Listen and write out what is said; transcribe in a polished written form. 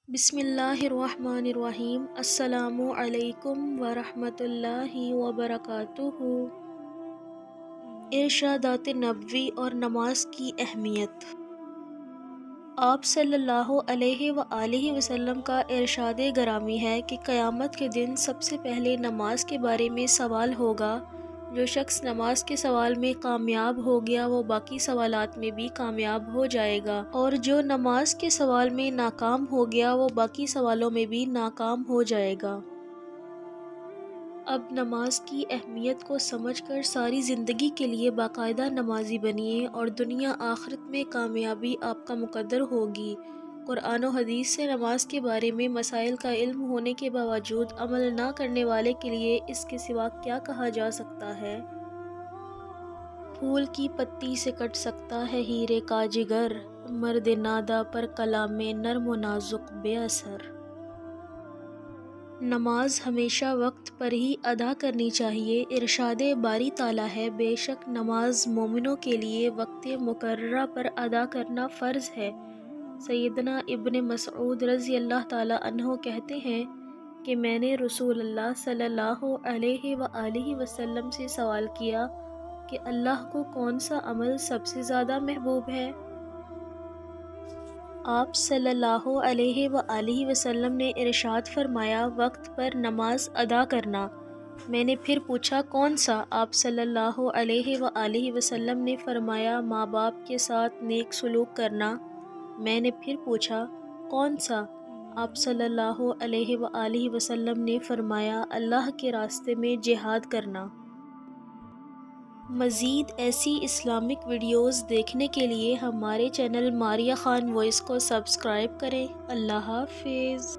بسم اللہ الرحمن الرحیم۔ السلام علیکم ورحمۃ اللہ وبرکاتہ۔ ارشادات نبوی اور نماز کی اہمیت۔ آپ صلی اللہ علیہ وآلہ وسلم کا ارشاد گرامی ہے کہ قیامت کے دن سب سے پہلے نماز کے بارے میں سوال ہوگا۔ جو شخص نماز کے سوال میں کامیاب ہو گیا وہ باقی سوالات میں بھی کامیاب ہو جائے گا، اور جو نماز کے سوال میں ناکام ہو گیا وہ باقی سوالوں میں بھی ناکام ہو جائے گا۔ اب نماز کی اہمیت کو سمجھ کر ساری زندگی کے لیے باقاعدہ نمازی بنیے اور دنیا آخرت میں کامیابی آپ کا مقدر ہوگی۔ قرآن و حدیث سے نماز کے بارے میں مسائل کا علم ہونے کے باوجود عمل نہ کرنے والے کے لیے اس کے سوا کیا کہا جا سکتا ہے؟ پھول کی پتی سے کٹ سکتا ہے ہیرے کا جگر، مرد نادہ پر کلام نرم و نازک بے اثر۔ نماز ہمیشہ وقت پر ہی ادا کرنی چاہیے۔ ارشاد باری تعالیٰ ہے، بے شک نماز مومنوں کے لیے وقت مقررہ پر ادا کرنا فرض ہے۔ سیدنا ابن مسعود رضی اللہ تعالیٰ عنہ کہتے ہیں کہ میں نے رسول اللہ صلی اللہ علیہ وآلہ وسلم سے سوال کیا کہ اللہ کو کون سا عمل سب سے زیادہ محبوب ہے؟ آپ صلی اللہ علیہ وآلہ وسلم نے ارشاد فرمایا، وقت پر نماز ادا کرنا۔ میں نے پھر پوچھا کون سا؟ آپ صلی اللہ علیہ وآلہ وسلم نے فرمایا، ماں باپ کے ساتھ نیک سلوک کرنا۔ میں نے پھر پوچھا کون سا؟ آپ صلی اللہ علیہ وآلہ وسلم نے فرمایا، اللہ کے راستے میں جہاد کرنا۔ مزید ایسی اسلامک ویڈیوز دیکھنے کے لیے ہمارے چینل ماریہ خان وائس کو سبسکرائب کریں۔ اللہ حافظ۔